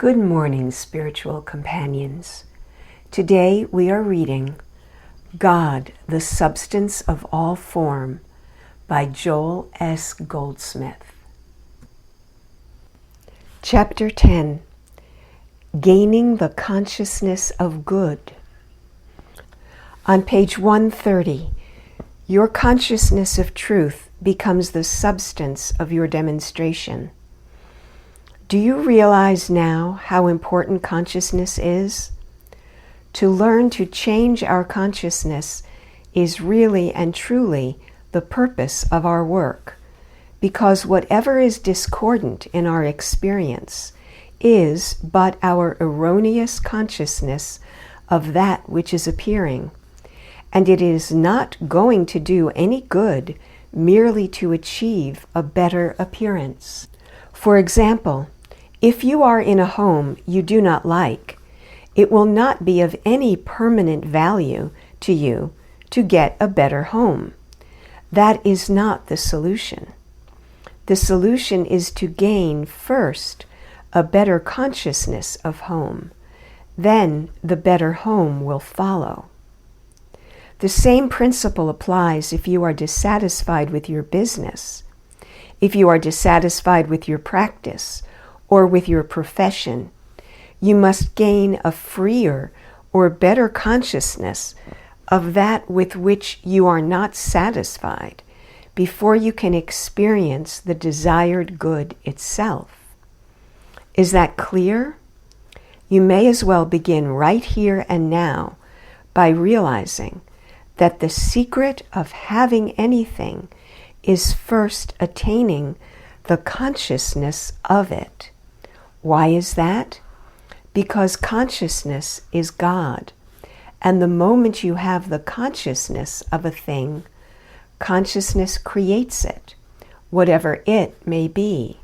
Good morning, spiritual companions. Today we are reading God, the Substance of All Form by Joel S. Goldsmith. Chapter 10. Gaining the Consciousness of Good. On page 130, your consciousness of truth becomes the substance of your demonstration. Do you realize now how important consciousness is? To learn to change our consciousness is really and truly the purpose of our work, because whatever is discordant in our experience is but our erroneous consciousness of that which is appearing, and it is not going to do any good merely to achieve a better appearance. For example, if you are in a home you do not like, it will not be of any permanent value to you to get a better home. That is not the solution. The solution is to gain first a better consciousness of home. Then the better home will follow. The same principle applies if you are dissatisfied with your business, if you are dissatisfied with your practice, or with your profession. You must gain a freer or better consciousness of that with which you are not satisfied before you can experience the desired good itself. Is that clear? You may as well begin right here and now by realizing that the secret of having anything is first attaining the consciousness of it. Why is that? Because consciousness is God, and the moment you have the consciousness of a thing, consciousness creates it, whatever it may be: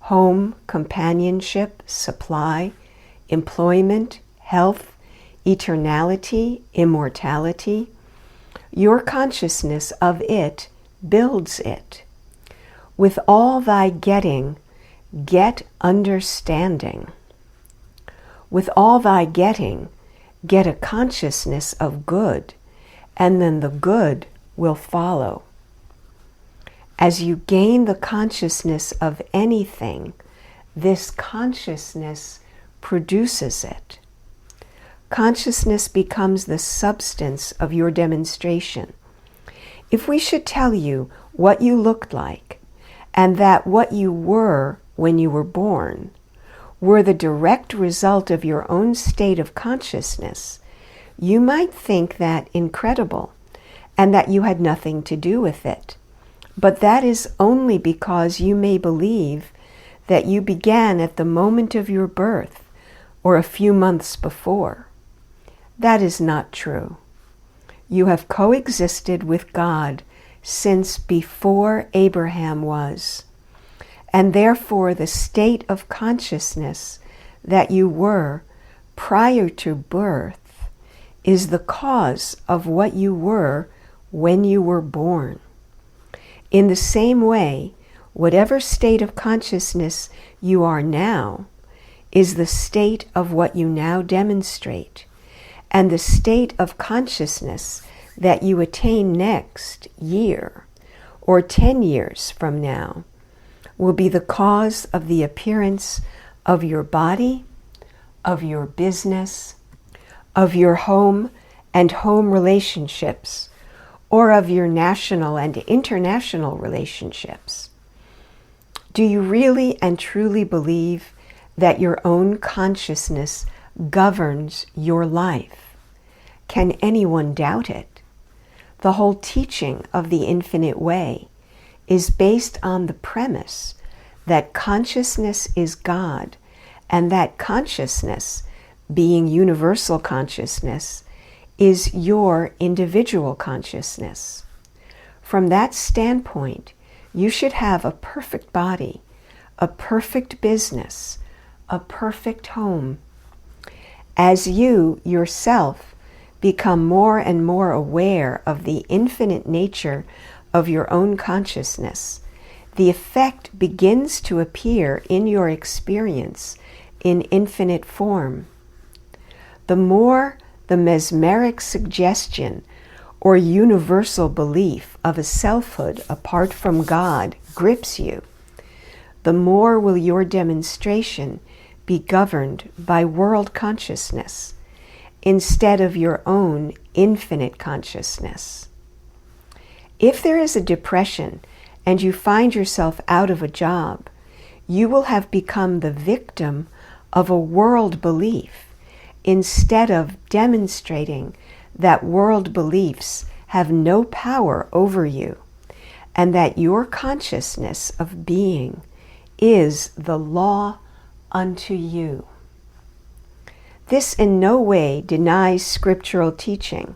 home, companionship, supply, employment, health, eternality, immortality. Your consciousness of it builds it. With all thy getting, get understanding. With all thy getting, get a consciousness of good, and then the good will follow. As you gain the consciousness of anything, this consciousness produces it. Consciousness becomes the substance of your demonstration. If we should tell you what you looked like, and that what you were when you were born were the direct result of your own state of consciousness, you might think that incredible and that you had nothing to do with it. But that is only because you may believe that you began at the moment of your birth or a few months before. That is not true. You have coexisted with God since before Abraham was, and therefore the state of consciousness that you were prior to birth is the cause of what you were when you were born. In the same way, whatever state of consciousness you are now is the state of what you now demonstrate, and the state of consciousness that you attain next year or 10 years from now will be the cause of the appearance of your body, of your business, of your home and home relationships, or of your national and international relationships. Do you really and truly believe that your own consciousness governs your life? Can anyone doubt it? The whole teaching of the Infinite Way is based on the premise that consciousness is God, and that consciousness, being universal consciousness, is your individual consciousness. From that standpoint, you should have a perfect body, a perfect business, a perfect home. As you yourself become more and more aware of the infinite nature of your own consciousness, the effect begins to appear in your experience in infinite form. The more the mesmeric suggestion or universal belief of a selfhood apart from God grips you, the more will your demonstration be governed by world consciousness instead of your own infinite consciousness. If there is a depression and you find yourself out of a job, you will have become the victim of a world belief instead of demonstrating that world beliefs have no power over you and that your consciousness of being is the law unto you. This in no way denies scriptural teaching.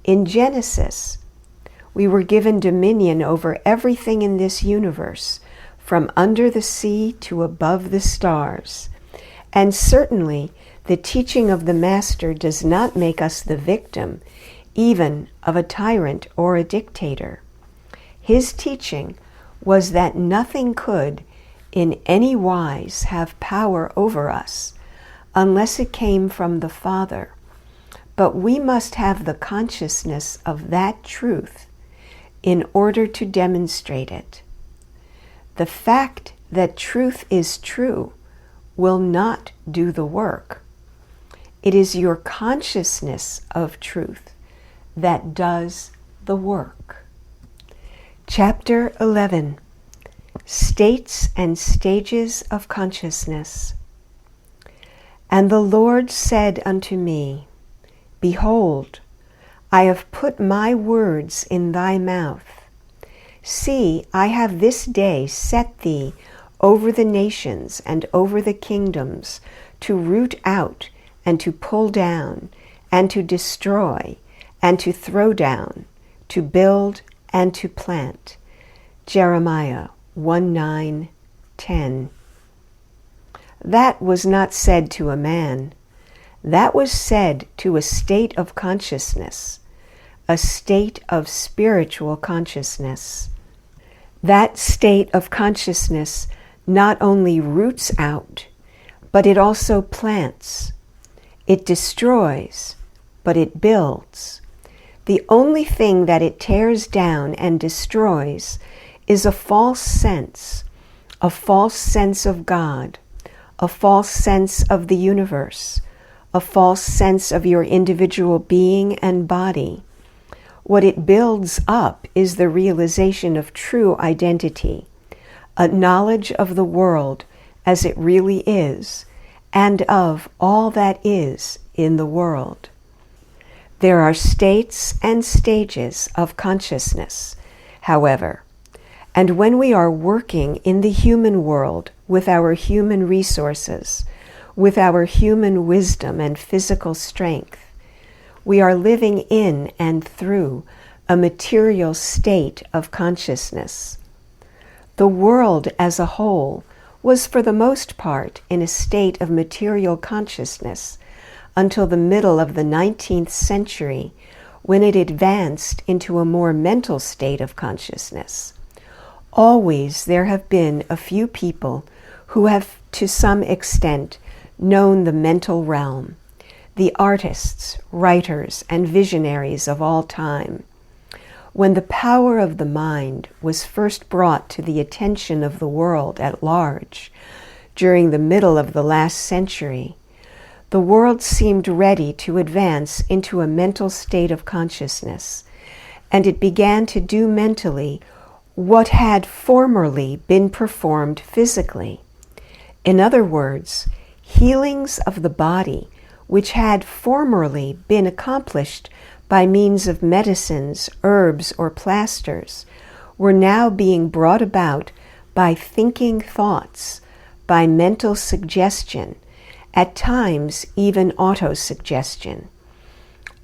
In Genesis, we were given dominion over everything in this universe, from under the sea to above the stars. And certainly, the teaching of the Master does not make us the victim, even of a tyrant or a dictator. His teaching was that nothing could, in any wise, have power over us, unless it came from the Father. But we must have the consciousness of that truth in order to demonstrate it. The fact that truth is true will not do the work. It is your consciousness of truth that does the work. Chapter 11. States and Stages of Consciousness. And the Lord said unto me, Behold, I have put my words in thy mouth. See, I have this day set thee over the nations and over the kingdoms, to root out and to pull down, and to destroy, and to throw down, to build and to plant. Jeremiah 1:9-10. That was not said to a man. That was said to a state of consciousness, a state of spiritual consciousness. That state of consciousness not only roots out, but it also plants. It destroys, but it builds. The only thing that it tears down and destroys is a false sense of God, a false sense of the universe, a false sense of your individual being and body. What it builds up is the realization of true identity, a knowledge of the world as it really is, and of all that is in the world. There are states and stages of consciousness, however, and when we are working in the human world with our human resources, with our human wisdom and physical strength, we are living in and through a material state of consciousness. The world as a whole was for the most part in a state of material consciousness until the middle of the 19th century, when it advanced into a more mental state of consciousness. Always there have been a few people who have to some extent known the mental realm, the artists, writers, and visionaries of all time. When the power of the mind was first brought to the attention of the world at large, during the middle of the last century, the world seemed ready to advance into a mental state of consciousness, and it began to do mentally what had formerly been performed physically. In other words, healings of the body, which had formerly been accomplished by means of medicines, herbs, or plasters, were now being brought about by thinking thoughts, by mental suggestion, at times even autosuggestion.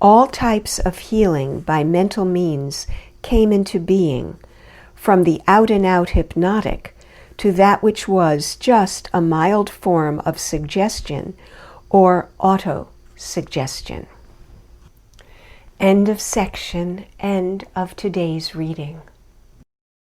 All types of healing by mental means came into being, from the out-and-out hypnotic to that which was just a mild form of suggestion or auto-suggestion. End of section, end of today's reading.